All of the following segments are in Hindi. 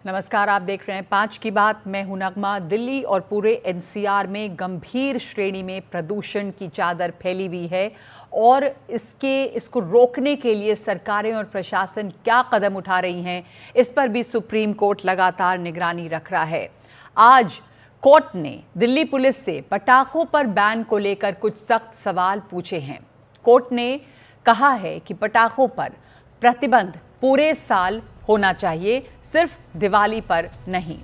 नमस्कार, आप देख रहे हैं 5 की बात। मैं हूं नगमा। दिल्ली और पूरे एनसीआर में गंभीर श्रेणी में प्रदूषण की चादर फैली हुई है और इसको रोकने के लिए सरकारें और प्रशासन क्या कदम उठा रही हैं, इस पर भी सुप्रीम कोर्ट लगातार निगरानी रख रहा है। आज कोर्ट ने दिल्ली पुलिस से पटाखों पर बैन को लेकर कुछ सख्त सवाल पूछे हैं। कोर्ट ने कहा है कि पटाखों पर प्रतिबंध पूरे साल होना चाहिए, सिर्फ दिवाली पर नहीं।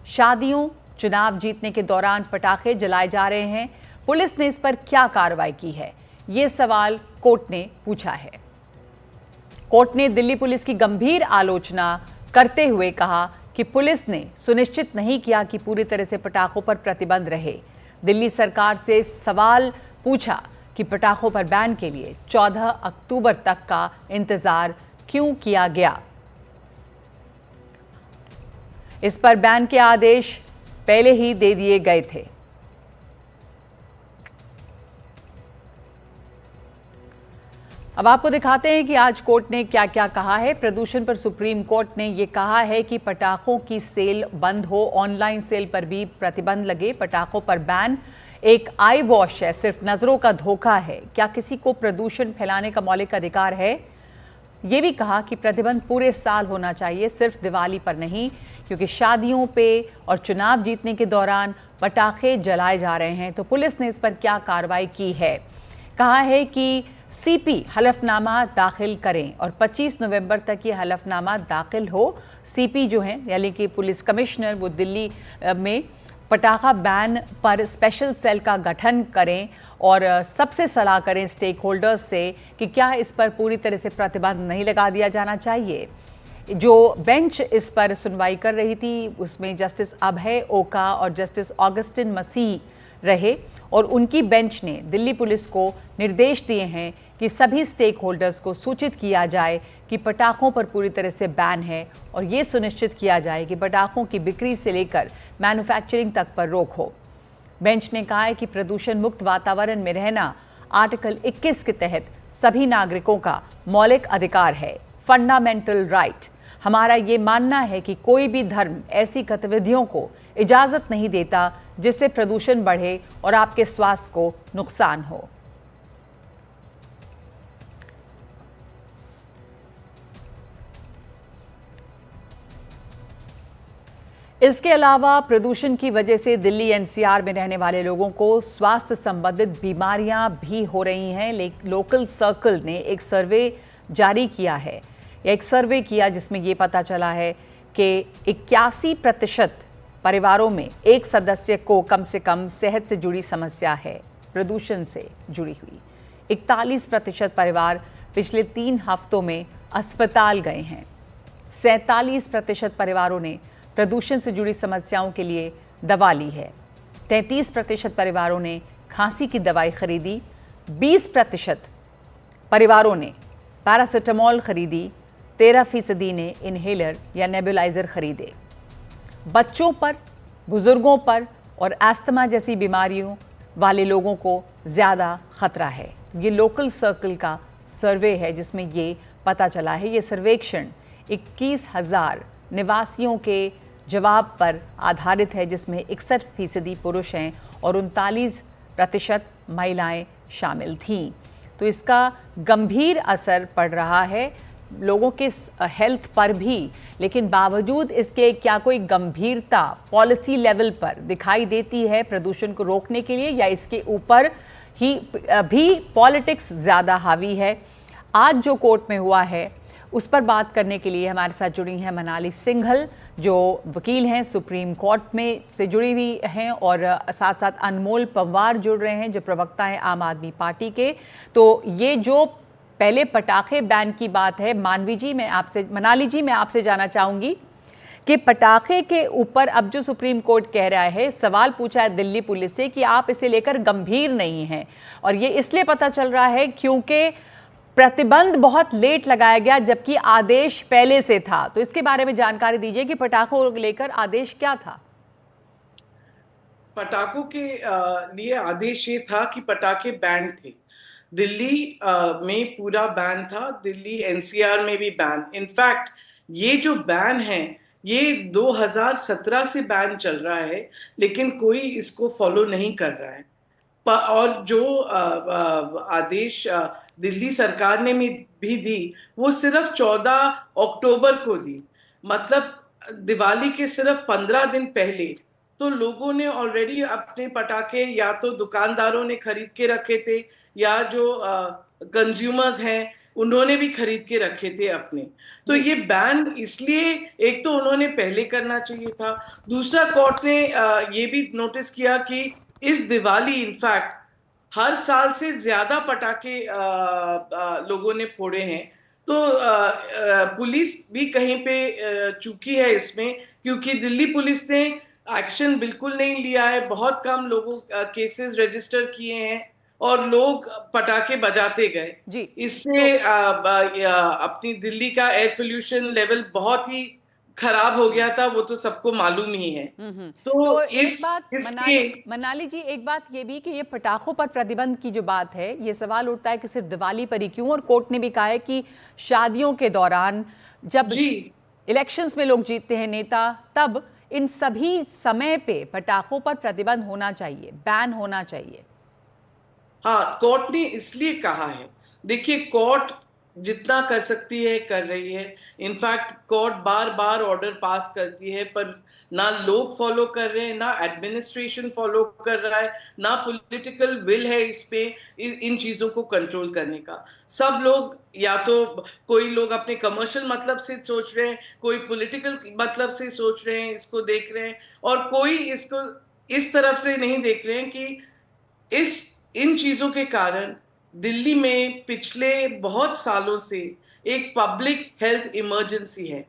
शादियों, चुनाव जीतने के दौरान पटाखे जलाए जा रहे हैं। पुलिस ने इस पर क्या कार्रवाई की है, ये सवाल कोर्ट ने पूछा है। कोर्ट ने दिल्ली पुलिस की गंभीर आलोचना करते हुए कहा कि पुलिस ने सुनिश्चित नहीं किया कि पूरी तरह से पटाखों पर प्रतिबंध रहे। दिल्ली सरकार से सवाल पूछा कि पटाखों पर बैन के लिए 14 अक्टूबर तक का इंतजार क्यों किया गया। इस पर बैन के आदेश पहले ही दे दिए गए थे। अब आपको दिखाते हैं कि आज कोर्ट ने क्या क्या कहा है। प्रदूषण पर सुप्रीम कोर्ट ने यह कहा है कि पटाखों की सेल बंद हो, ऑनलाइन सेल पर भी प्रतिबंध लगे। पटाखों पर बैन एक आई वॉश है, सिर्फ नजरों का धोखा है। क्या किसी को प्रदूषण फैलाने का मौलिक अधिकार है? ये भी कहा कि प्रतिबंध पूरे साल होना चाहिए, सिर्फ दिवाली पर नहीं, क्योंकि शादियों पे और चुनाव जीतने के दौरान पटाखे जलाए जा रहे हैं। तो पुलिस ने इस पर क्या कार्रवाई की है? कहा है कि सीपी हलफनामा दाखिल करें और 25 नवंबर तक ये हलफनामा दाखिल हो। सीपी जो हैं यानी कि पुलिस कमिश्नर, वो दिल्ली में पटाखा बैन पर स्पेशल सेल का गठन करें और सबसे सलाह करें स्टेक होल्डर्स से कि क्या इस पर पूरी तरह से प्रतिबंध नहीं लगा दिया जाना चाहिए। जो बेंच इस पर सुनवाई कर रही थी उसमें जस्टिस अभय ओका और जस्टिस ऑगस्टिन मसीह रहे और उनकी बेंच ने दिल्ली पुलिस को निर्देश दिए हैं कि सभी स्टेक होल्डर्स को सूचित किया जाए कि पटाखों पर पूरी तरह से बैन है और ये सुनिश्चित किया जाए कि पटाखों की बिक्री से लेकर मैन्युफैक्चरिंग तक पर रोक हो। बेंच ने कहा है कि प्रदूषण मुक्त वातावरण में रहना आर्टिकल 21 के तहत सभी नागरिकों का मौलिक अधिकार है, फंडामेंटल राइट। हमारा ये मानना है कि कोई भी धर्म ऐसी गतिविधियों को इजाजत नहीं देता जिससे प्रदूषण बढ़े और आपके स्वास्थ्य को नुकसान हो। इसके अलावा प्रदूषण की वजह से दिल्ली एनसीआर में रहने वाले लोगों को स्वास्थ्य संबंधित बीमारियां भी हो रही हैं। लोकल सर्कल ने एक सर्वे जारी किया है, एक सर्वे किया जिसमें ये पता चला है कि 81% परिवारों में एक सदस्य को कम से कम सेहत से जुड़ी समस्या है, प्रदूषण से जुड़ी हुई। 41% परिवार पिछले 3 हफ्तों में अस्पताल गए हैं। 47% परिवारों ने प्रदूषण से जुड़ी समस्याओं के लिए दवा ली है। 33% परिवारों ने खांसी की दवाई खरीदी। 20% परिवारों ने पैरासिटामोल खरीदी। 13% ने इन्हेलर या नेबुलाइजर खरीदे। बच्चों पर, बुजुर्गों पर और अस्थमा जैसी बीमारियों वाले लोगों को ज़्यादा खतरा है। ये लोकल सर्कल का सर्वे है जिसमें ये पता चला है। ये सर्वेक्षण 21,000 निवासियों के जवाब पर आधारित है, जिसमें 61% पुरुष हैं और 39% महिलाएं शामिल थीं। तो इसका गंभीर असर पड़ रहा है लोगों के हेल्थ पर भी, लेकिन बावजूद इसके क्या कोई गंभीरता पॉलिसी लेवल पर दिखाई देती है प्रदूषण को रोकने के लिए, या इसके ऊपर ही भी पॉलिटिक्स ज़्यादा हावी है? आज जो कोर्ट में हुआ है उस पर बात करने के लिए हमारे साथ जुड़ी हैं मनाली सिंघल, जो वकील हैं, सुप्रीम कोर्ट में से जुड़ी हुई हैं, और साथ साथ अनमोल पंवार जुड़ रहे हैं जो प्रवक्ता हैं आम आदमी पार्टी के। तो ये जो पहले पटाखे बैन की बात है, मनाली जी मैं आपसे जानना चाहूँगी कि पटाखे के ऊपर अब जो सुप्रीम कोर्ट कह रहा है, सवाल पूछा है दिल्ली पुलिस से कि आप इसे लेकर गंभीर नहीं हैं, और ये इसलिए पता चल रहा है क्योंकि प्रतिबंध बहुत लेट लगाया गया जबकि आदेश पहले से था। तो इसके बारे में जानकारी दीजिए कि पटाखों को लेकर आदेश क्या था? पटाखों के लिए आदेश ये था कि पटाखे बैन थे। दिल्ली में पूरा बैन था, दिल्ली एनसीआर में भी बैन। इनफैक्ट ये जो बैन है ये 2017 से बैन चल रहा है, लेकिन कोई इसको फॉलो नहीं कर रहा है। और जो आदेश दिल्ली सरकार ने भी दी, वो सिर्फ 14 अक्टूबर को दी। मतलब दिवाली के सिर्फ 15 दिन पहले तो लोगों ने ऑलरेडी अपने पटाखे या तो दुकानदारों ने खरीद के रखे थे, या जो कंज्यूमर्स हैं उन्होंने भी खरीद के रखे थे अपने। तो ये बैन इसलिए, एक तो उन्होंने पहले करना चाहिए था, दूसरा कोर्ट ने ये भी नोटिस किया कि इस दिवाली इनफैक्ट हर साल से ज्यादा पटाखे लोगों ने फोड़े हैं। तो पुलिस भी कहीं पे चूकी है इसमें, क्योंकि दिल्ली पुलिस ने एक्शन बिल्कुल नहीं लिया है। बहुत कम लोगों केसेस रजिस्टर किए हैं और लोग पटाखे बजाते गए। जी। इससे अपनी दिल्ली का एयर पोल्यूशन लेवल बहुत ही खराब हो गया था, वो तो सबको मालूम ही है। तो एक बात इसलिए मनाली जी, एक बात ये भी कि ये पटाखों पर प्रतिबंध की जो बात है, ये सवाल उठता है कि सिर्फ दिवाली पर ही क्यों, और कोर्ट ने भी कहा है कि शादियों के दौरान जब इलेक्शंस में लोग जीतते हैं नेता, तब इन सभी समय पे पटाखों पर प्रतिबंध होना चाहिए, बैन होना चाहिए। हाँ, कोर्ट ने इसलिए कहा है। देखिए, कोर्ट जितना कर सकती है कर रही है। इनफैक्ट कोर्ट बार बार ऑर्डर पास करती है, पर ना लोग फॉलो कर रहे हैं, ना एडमिनिस्ट्रेशन फॉलो कर रहा है, ना पॉलिटिकल विल है इस पे इन चीजों को कंट्रोल करने का। सब लोग, या तो कोई लोग अपने कमर्शियल मतलब से सोच रहे हैं, कोई पॉलिटिकल मतलब से सोच रहे हैं, इसको देख रहे हैं, और कोई इसको इस तरफ से नहीं देख रहे हैं कि इन चीजों के कारण दिल्ली में पिछले बहुत सालों से एक पब्लिक हेल्थ इमरजेंसी है।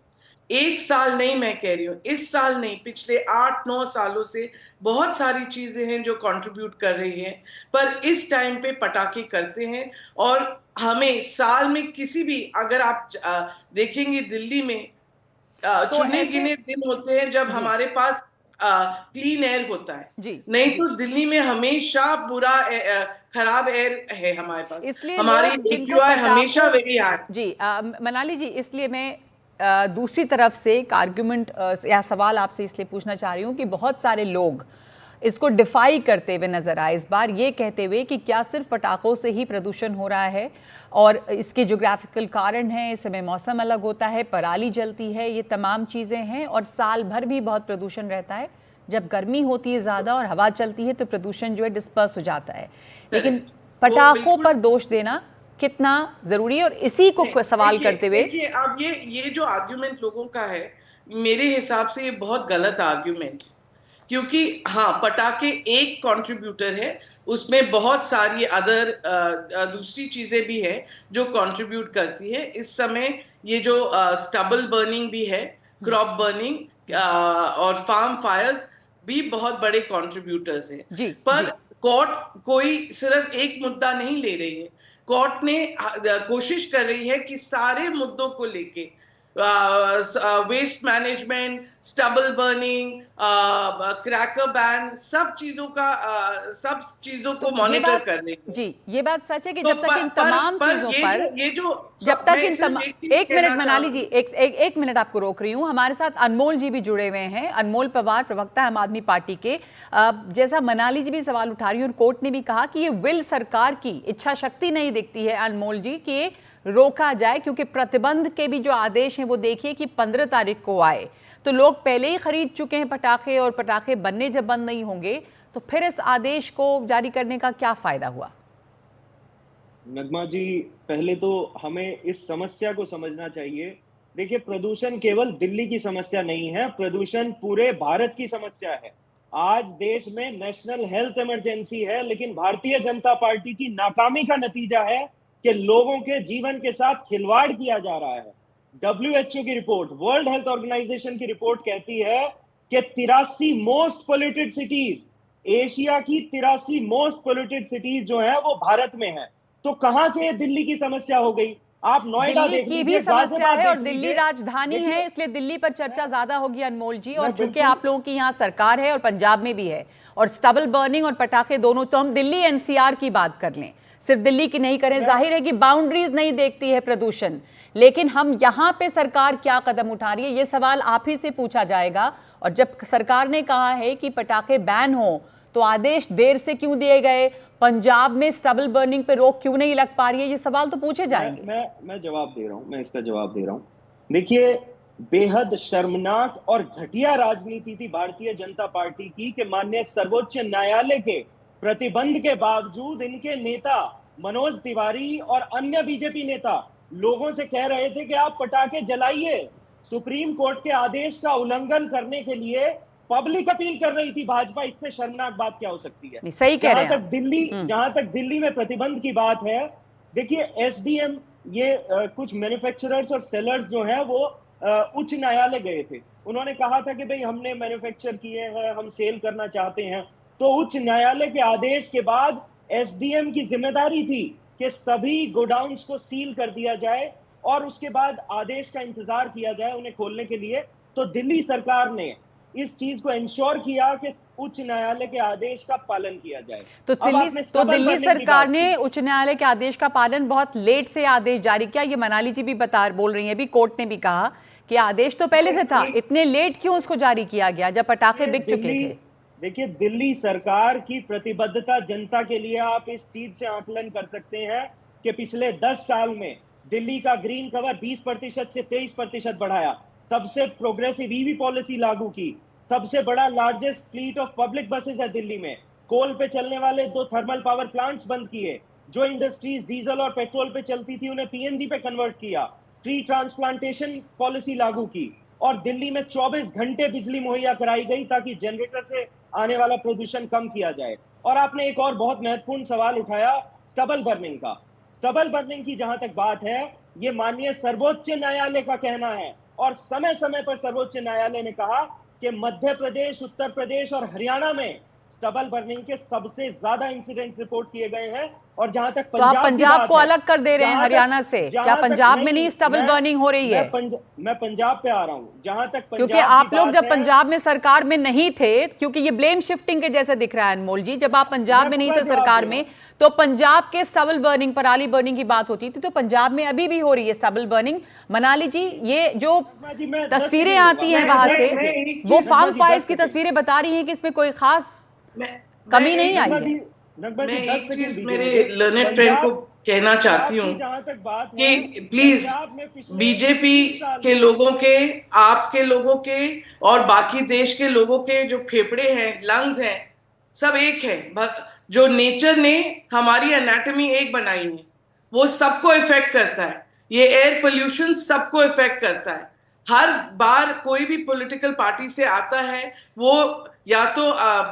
एक साल नहीं, मैं कह रही हूं इस साल नहीं, पिछले 8-9 सालों से बहुत सारी चीजें हैं जो कंट्रीब्यूट कर रही हैं, पर इस टाइम पे पटाखे करते हैं। और हमें साल में किसी भी, अगर आप देखेंगे दिल्ली में तो चुने गिने दिन होते हैं जब हमारे पास क्लीन एयर होता है। जी, नहीं जी। तो दिल्ली में हमेशा बुरा खराब एयर है हमारे पास। इसलिए हमारी लोग जिनको AQI हमेशा वेरी हाई। जी, मनाली जी, इसलिए मैं दूसरी तरफ से एक आर्ग्यूमेंट या सवाल आपसे इसलिए पूछना चाह रही हूँ कि बहुत सारे लोग इसको डिफाई करते हुए नजर आए इस बार, ये कहते हुए कि क्या सिर्फ पटाखों से ही प्रदूषण हो रहा है, और इसके ज्योग्राफिकल कारण हैं, इस समय मौसम अलग होता है, पराली जलती है, ये तमाम चीज़ें हैं, और साल भर भी बहुत प्रदूषण रहता है। जब गर्मी होती है ज़्यादा और हवा चलती है तो प्रदूषण जो है डिस्पर्स हो जाता है। लेकिन पटाखों पर दोष देना कितना जरूरी है, और इसी को सवाल करते हुए देखिए, अब ये जो आर्ग्यूमेंट लोगों का है, मेरे हिसाब से ये बहुत गलत आर्ग्यूमेंट। क्योंकि हाँ, पटाखे एक कंट्रीब्यूटर है, उसमें बहुत सारी अदर दूसरी चीजें भी हैं जो कंट्रीब्यूट करती है। इस समय ये जो स्टबल बर्निंग भी है, क्रॉप बर्निंग और फार्म फायर्स भी बहुत बड़े कंट्रीब्यूटर्स हैं। जी, पर जी। कोर्ट कोई सिर्फ एक मुद्दा नहीं ले रही है। कोर्ट ने कोशिश कर रही है कि सारे मुद्दों को लेके, waste management, stubble burning, cracker ban, सब चीजों को मॉनिटर कर रही है। जी, ये बात सच है कि तो जब तक इन तमाम चीजों पर जब तक इन तमाम एक मिनट मनाली जी, एक मिनट आपको रोक रही हूँ। हमारे साथ अनमोल जी भी जुड़े हुए हैं, अनमोल पवार, प्रवक्ता आम आदमी पार्टी के। जैसा मनाली जी भी सवाल उठा रही है, और कोर्ट ने भी कहा कि ये विल सरकार की इच्छा शक्ति नहीं दिखती है अनमोल जी कि ये रोका जाए, क्योंकि प्रतिबंध के भी जो आदेश हैं वो देखिए कि 15 तारीख को आए, तो लोग पहले ही खरीद चुके हैं पटाखे, और पटाखे बनने जब बंद नहीं होंगे तो फिर इस आदेश को जारी करने का क्या फायदा हुआ? नगमा जी, पहले तो हमें इस समस्या को समझना चाहिए। देखिए, प्रदूषण केवल दिल्ली की समस्या नहीं है, प्रदूषण पूरे भारत की समस्या है। आज देश में नेशनल हेल्थ इमरजेंसी है, लेकिन भारतीय जनता पार्टी की नाकामी का नतीजा है कि लोगों के जीवन के साथ खिलवाड़ किया जा रहा है। WHO की रिपोर्ट, वर्ल्ड हेल्थ ऑर्गेनाइजेशन की रिपोर्ट कहती है कि 83 मोस्ट पोल्यूटेड सिटीज, एशिया की 83 मोस्ट पोल्यूटेड सिटीज जो है वो भारत में है। तो कहां से दिल्ली की समस्या हो गई? आप नोएडा देख लीजिए, दिल्ली की भी समस्या है, और दिल्ली राजधानी है, इसलिए दिल्ली पर चर्चा ज्यादा होगी अनमोल जी। और चूंकि आप लोगों की यहाँ सरकार है और पंजाब में भी है, और स्टबल बर्निंग और पटाखे दोनों, तो हम दिल्ली NCR की बात कर लें। सिर्फ दिल्ली की नहीं करें, जाहिर है कि बाउंड्रीज नहीं देखती है प्रदूषण, लेकिन हम यहाँ पे सरकार क्या कदम उठा रही है, ये सवाल आप ही से पूछा जाएगा। और जब सरकार ने कहा है कि पटाखे बैन हो तो आदेश देर से क्यों दिए गए, पंजाब में स्टबल बर्निंग पे रोक क्यों नहीं लग पा रही है, ये सवाल तो पूछे जाएंगे। मैं जवाब दे रहा हूं, मैं इसका जवाब दे रहा हूं। देखिए, बेहद शर्मनाक और घटिया राजनीति थी भारतीय जनता पार्टी की कि माननीय सर्वोच्च न्यायालय के प्रतिबंध के बावजूद इनके नेता मनोज तिवारी और अन्य बीजेपी नेता लोगों से कह रहे थे कि आप पटाखे जलाइए। सुप्रीम कोर्ट के आदेश का उल्लंघन करने के लिए पब्लिक अपील कर रही थी भाजपा। इसमें शर्मनाक बात क्या हो सकती है? सही कह रहे हैं। जहां तक दिल्ली में प्रतिबंध की बात है, देखिए एसडीएम ये कुछ मैन्युफैक्चरर्स और सेलर्स जो है वो उच्च न्यायालय गए थे। उन्होंने कहा था कि भाई हमने मैन्युफैक्चर किए हैं, हम सेल करना चाहते हैं। तो उच्च न्यायालय के आदेश के बाद एसडीएम की जिम्मेदारी थी कि सभी गोडाउन्स को सील कर दिया जाए और उसके बाद आदेश का इंतजार किया जाए उन्हें खोलने के लिए। तो दिल्ली सरकार ने इस चीज को इंश्योर किया कि उच्च न्यायालय के आदेश का पालन किया जाए। तो दिल्ली सरकार ने उच्च न्यायालय के आदेश का पालन, बहुत लेट से आदेश जारी किया, ये मनाली जी भी बोल रही हैं, अभी कोर्ट ने भी कहा कि आदेश तो पहले से था, इतने लेट क्यों उसको जारी किया गया जब पटाखे बिक चुके थे? देखिए, दिल्ली सरकार की प्रतिबद्धता जनता के लिए आप इस चीज से आकलन कर सकते हैं कि पिछले 10 साल में दिल्ली का ग्रीन कवर 20% से 23% बढ़ाया, सबसे प्रोग्रेसिव ईवी पॉलिसी लागू की, सबसे बड़ा largest fleet of public buses है दिल्ली में, कोल पे चलने वाले 2 थर्मल पावर प्लांट्स बंद किए, जो इंडस्ट्रीज डीजल और पेट्रोल पे चलती थी उन्हें पीएनजी पे कन्वर्ट किया, ट्री ट्रांसप्लांटेशन पॉलिसी लागू की और दिल्ली में 24 घंटे बिजली मुहैया कराई गई ताकि जनरेटर से आने वाला प्रदूषण कम किया जाए। और आपने एक और बहुत महत्वपूर्ण सवाल उठाया स्टबल बर्निंग का। स्टबल बर्निंग की जहां तक बात है, ये माननीय सर्वोच्च न्यायालय का कहना है और समय समय पर सर्वोच्च न्यायालय ने कहा कि मध्य प्रदेश, उत्तर प्रदेश और हरियाणा में स्टबल बर्निंग के सबसे ज्यादा इंसिडेंट्स रिपोर्ट किए गए हैं। और जहां तक तो आप पंजाब को अलग कर दे रहे हैं हरियाणा से, क्या पंजाब में नहीं स्टबल बर्निंग हो रही है? मैं पंजाब पे आ रहा हूं। जहां तक क्योंकि आप लोग जब पंजाब में सरकार में नहीं थे, क्योंकि ये ब्लेम शिफ्टिंग के जैसे दिख रहा है अनमोल जी, जब आप पंजाब में नहीं थे सरकार में तो पंजाब के स्टबल बर्निंग, पराली बर्निंग की बात होती थी, तो पंजाब में अभी भी हो रही है स्टबल बर्निंग। मनाली जी, ये जो तस्वीरें आती हैं वहां से, वो फार्म फायर्स की तस्वीरें बता रही हैं कि इसमें कोई खास कमी नहीं आई है। मैं एक चीज मेरे लर्नेड फ्रेंड को कहना चाहती हूँ कि प्लीज बीजेपी के लोगों के, आपके लोगों के और बाकी देश के लोगों के जो फेफड़े हैं, लंग्स हैं, सब एक है। जो नेचर ने हमारी एनाटॉमी एक बनाई है, वो सबको इफेक्ट करता है। ये एयर पोल्यूशन सबको इफेक्ट करता है। हर बार कोई भी पॉलिटिकल पार्टी से आता है, वो या तो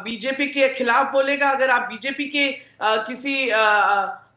बीजेपी के खिलाफ बोलेगा, अगर आप बीजेपी के किसी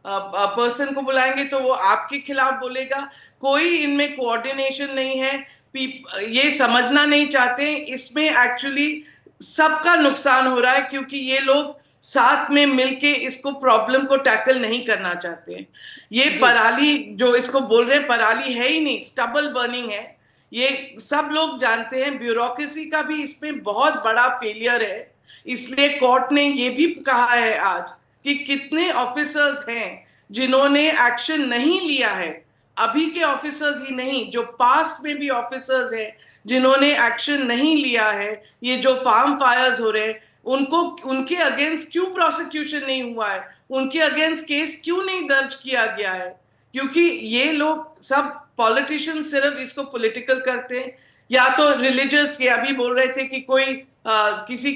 पर्सन को बुलाएंगे तो वो आपके खिलाफ बोलेगा। कोई इनमें कोऑर्डिनेशन नहीं है, ये समझना नहीं चाहते। इसमें एक्चुअली सबका नुकसान हो रहा है क्योंकि ये लोग साथ में मिलके इसको प्रॉब्लम को टैकल नहीं करना चाहते हैं। ये पराली जो इसको बोल रहे हैं, पराली है ही नहीं, स्टबल बर्निंग है। ये सब लोग जानते हैं। ब्यूरोक्रेसी का भी इसमें बहुत बड़ा फेलियर है। इसलिए कोर्ट ने ये भी कहा है आज कि कितने ऑफिसर्स हैं जिन्होंने एक्शन नहीं लिया है। अभी के ऑफिसर्स ही नहीं, जो पास्ट में भी ऑफिसर्स हैं जिन्होंने एक्शन नहीं लिया है। ये जो फार्म फायर्स हो रहे हैं, उनके अगेंस्ट क्यों प्रोसिक्यूशन नहीं हुआ है, उनके अगेंस्ट केस क्यों नहीं दर्ज किया गया है? क्योंकि ये लोग सब पॉलिटिशियन सिर्फ इसको पॉलिटिकल करते हैं, या तो रिलीजियस। ये अभी बोल रहे थे कि कोई किसी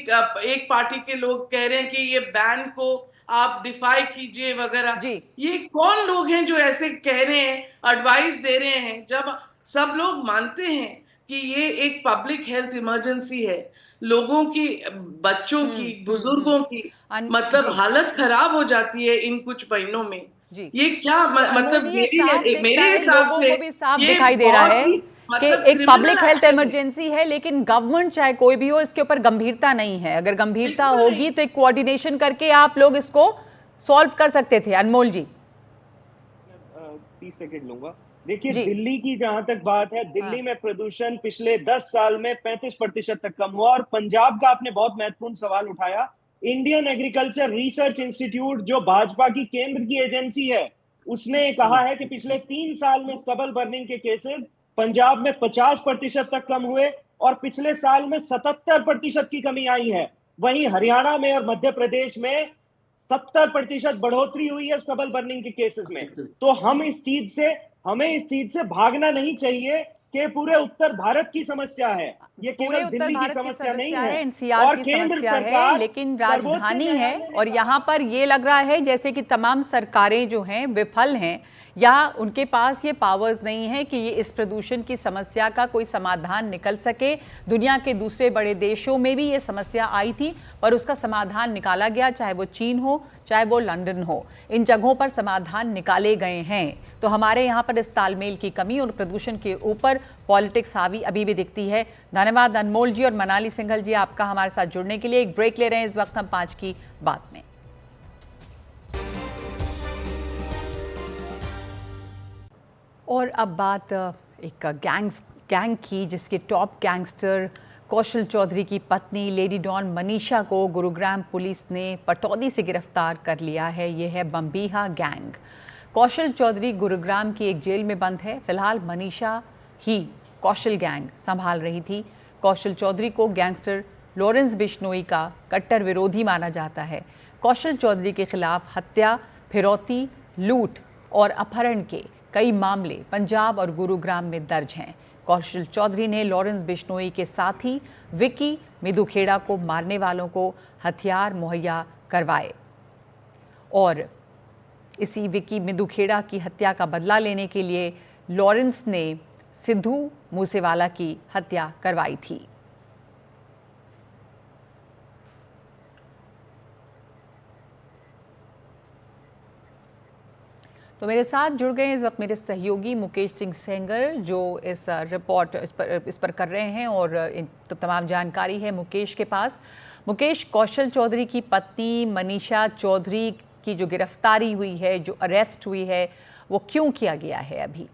एक पार्टी के लोग कह रहे हैं कि ये बैन को आप डिफाई कीजिए वगैरह। ये कौन लोग हैं जो ऐसे कह रहे हैं, एडवाइस दे रहे हैं, जब सब लोग मानते हैं कि ये एक पब्लिक हेल्थ इमरजेंसी है। लोगों की, बच्चों की, बुजुर्गों की मतलब हालत खराब हो जाती है इन कुछ महीनों में। ये क्या मतलब मेरे हिसाब से भी साफ दिखाई दे रहा है कि एक पब्लिक हेल्थ इमरजेंसी है, लेकिन गवर्नमेंट चाहे कोई भी हो इसके ऊपर गंभीरता नहीं है। अगर गंभीरता होगी तो एक कोऑर्डिनेशन करके आप लोग इसको सॉल्व कर सकते थे। अनमोल जी 30 सेकंड लूंगा। देखिए, दिल्ली की जहां तक बात है, दिल्ली में प्रदूषण पिछले 10 साल में 35% तक कम हुआ। और पंजाब का आपने बहुत महत्वपूर्ण सवाल उठाया। इंडियन एग्रीकल्चर रिसर्च इंस्टीट्यूट जो भाजपा की केंद्र की एजेंसी है, उसने कहा है कि पिछले 3 साल में स्टबल बर्निंग के केसेस पंजाब में 50% तक कम हुए और पिछले साल में 77% की कमी आई है। वहीं हरियाणा में और मध्य प्रदेश में 70% बढ़ोतरी हुई है स्टबल बर्निंग के केसेस में। तो हमें इस चीज से भागना नहीं चाहिए कि पूरे उत्तर भारत की समस्या है, ये पूरे केवल उत्तर दिल्ली की भारत की समस्या नहीं समस्या है, है। एनसीआर और की केंद्र समस्या है, सरकार लेकिन सर्वोच्च राजधानी है न्यायालय ने और यहाँ पर ये लग रहा है जैसे कि तमाम सरकारें जो हैं विफल हैं या उनके पास ये पावर्स नहीं है कि ये इस प्रदूषण की समस्या का कोई समाधान निकल सके। दुनिया के दूसरे बड़े देशों में भी ये समस्या आई थी पर उसका समाधान निकाला गया, चाहे वो चीन हो चाहे वो लंदन हो, इन जगहों पर समाधान निकाले गए हैं। तो हमारे यहाँ पर इस तालमेल की कमी और प्रदूषण के ऊपर पॉलिटिक्स हावी अभी भी दिखती है। धन्यवाद अनमोल जी और मनाली सिंघल जी आपका हमारे साथ जुड़ने के लिए। एक ब्रेक ले रहे हैं इस वक्त हम 5 की बात में। और अब बात एक गैंग की जिसके टॉप गैंगस्टर कौशल चौधरी की पत्नी लेडी डॉन मनीषा को गुरुग्राम पुलिस ने पटौदी से गिरफ्तार कर लिया है। यह है बम्बीहा गैंग। कौशल चौधरी गुरुग्राम की एक जेल में बंद है। फिलहाल मनीषा ही कौशल गैंग संभाल रही थी। कौशल चौधरी को गैंगस्टर लॉरेंस बिश्नोई का कट्टर विरोधी माना जाता है। कौशल चौधरी के खिलाफ हत्या, फिरौती, लूट और अपहरण के कई मामले पंजाब और गुरुग्राम में दर्ज हैं। कौशल चौधरी ने लॉरेंस बिश्नोई के साथी विकी मिदुखेड़ा को मारने वालों को हथियार मुहैया करवाए और इसी विकी मिदुखेड़ा की हत्या का बदला लेने के लिए लॉरेंस ने सिद्धू मूसेवाला की हत्या करवाई थी। तो मेरे साथ जुड़ गए इस वक्त मेरे सहयोगी मुकेश सिंह सेंगर जो इस रिपोर्ट इस पर कर रहे हैं और तो तमाम जानकारी है मुकेश के पास। मुकेश, कौशल चौधरी की पत्नी मनीषा चौधरी की जो गिरफ्तारी हुई है, जो अरेस्ट हुई है, वो क्यों किया गया है अभी?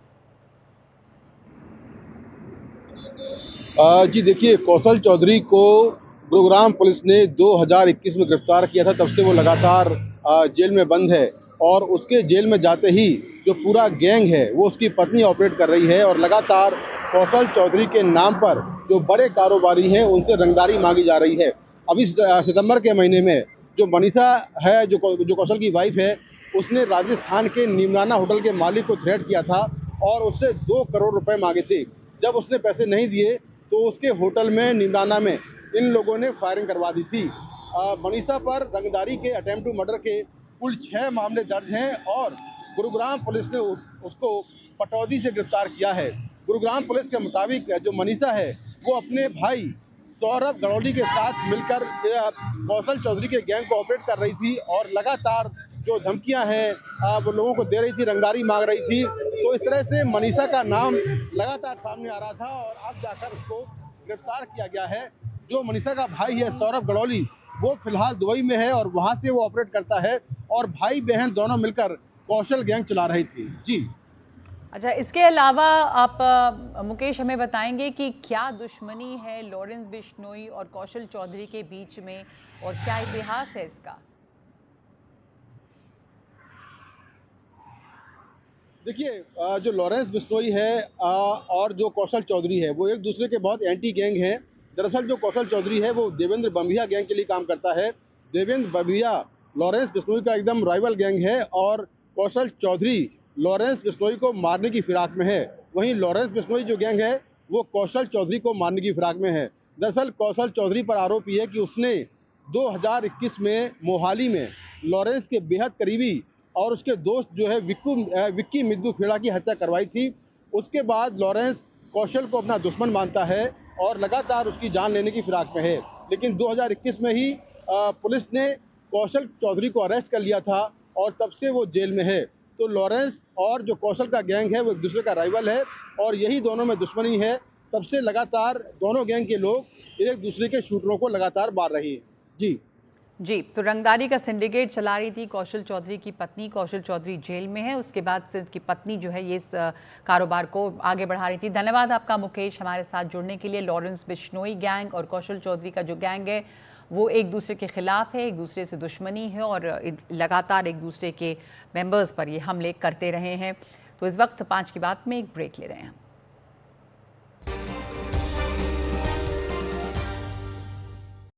जी देखिए, कौशल चौधरी को गुरुग्राम पुलिस ने 2021 में गिरफ्तार किया था। तब से वो लगातार जेल में बंद है और उसके जेल में जाते ही जो पूरा गैंग है वो उसकी पत्नी ऑपरेट कर रही है और लगातार कौशल चौधरी के नाम पर जो बड़े कारोबारी हैं उनसे रंगदारी मांगी जा रही है। अभी सितंबर के महीने में जो मनीषा है, जो कौशल की वाइफ है, उसने राजस्थान के नीमराना होटल के मालिक को थ्रेट किया था और उससे 2 करोड़ रुपए मांगे थे। जब उसने पैसे नहीं दिए तो उसके होटल में नीमराना में इन लोगों ने फायरिंग करवा दी थी। मनीषा पर रंगदारी के अटेम्प्ट टू मर्डर के कुल 6 मामले दर्ज हैं और गुरुग्राम पुलिस ने उसको पटौदी से गिरफ्तार किया है। गुरुग्राम पुलिस के मुताबिक जो मनीषा है वो अपने भाई सौरभ गड़ौली के साथ मिलकर कौशल चौधरी के गैंग को ऑपरेट कर रही थी और लगातार जो धमकियां हैं वो लोगों को दे रही थी, रंगदारी मांग रही थी। तो इस तरह से मनीषा का नाम लगातार सामने आ रहा था और अब जाकर उसको गिरफ्तार किया गया है। जो मनीषा का भाई है सौरभ गड़ौली, वो फिलहाल दुबई में है और वहां से वो ऑपरेट करता है और भाई बहन दोनों मिलकर कौशल गैंग चला रही थी। जी अच्छा, इसके अलावा आप मुकेश हमें बताएंगे कि क्या दुश्मनी है लॉरेंस बिश्नोई और कौशल चौधरी के बीच में और क्या इतिहास है इसका? देखिए, जो लॉरेंस बिश्नोई है और जो कौशल चौधरी है वो एक दूसरे के बहुत एंटी गैंग हैं। दरअसल जो कौशल चौधरी है वो देवेंद्र बम्बिया गैंग के लिए काम करता है। देवेंद्र बम्बिया लॉरेंस बिश्नोई का एकदम राइवल गैंग है और कौशल चौधरी लॉरेंस बिश्नोई को मारने की फिराक में है। वहीं लॉरेंस बिश्नोई जो गैंग है वो कौशल चौधरी को मारने की फिराक में है। दरअसल कौशल चौधरी पर आरोप है कि उसने 2021 में मोहाली में लॉरेंस के बेहद करीबी और उसके दोस्त जो है विक्की मिदुखेड़ा की हत्या करवाई थी। उसके बाद लॉरेंस कौशल को अपना दुश्मन मानता है और लगातार उसकी जान लेने की फिराक में है। लेकिन 2021 में ही पुलिस ने कौशल चौधरी को अरेस्ट कर लिया था और तब से वो जेल में है। तो लॉरेंस और जो कौशल का गैंग है वो एक दूसरे का राइवल है और यही दोनों में दुश्मनी है। तब से लगातार दोनों गैंग के लोग एक दूसरे के शूटरों को लगातार मार रही हैं। जी, तो रंगदारी का सिंडिकेट चला रही थी कौशल चौधरी की पत्नी। कौशल चौधरी जेल में है, उसके बाद से उसकी पत्नी जो है ये इस कारोबार को आगे बढ़ा रही थी। धन्यवाद आपका मुकेश हमारे साथ जुड़ने के लिए। लॉरेंस बिश्नोई गैंग और कौशल चौधरी का जो गैंग है वो एक दूसरे के खिलाफ है, एक दूसरे से दुश्मनी है और लगातार एक दूसरे के मेंबर्स पर ये हमले करते रहे हैं। तो इस वक्त 5 की बात में एक ब्रेक ले रहे हैं।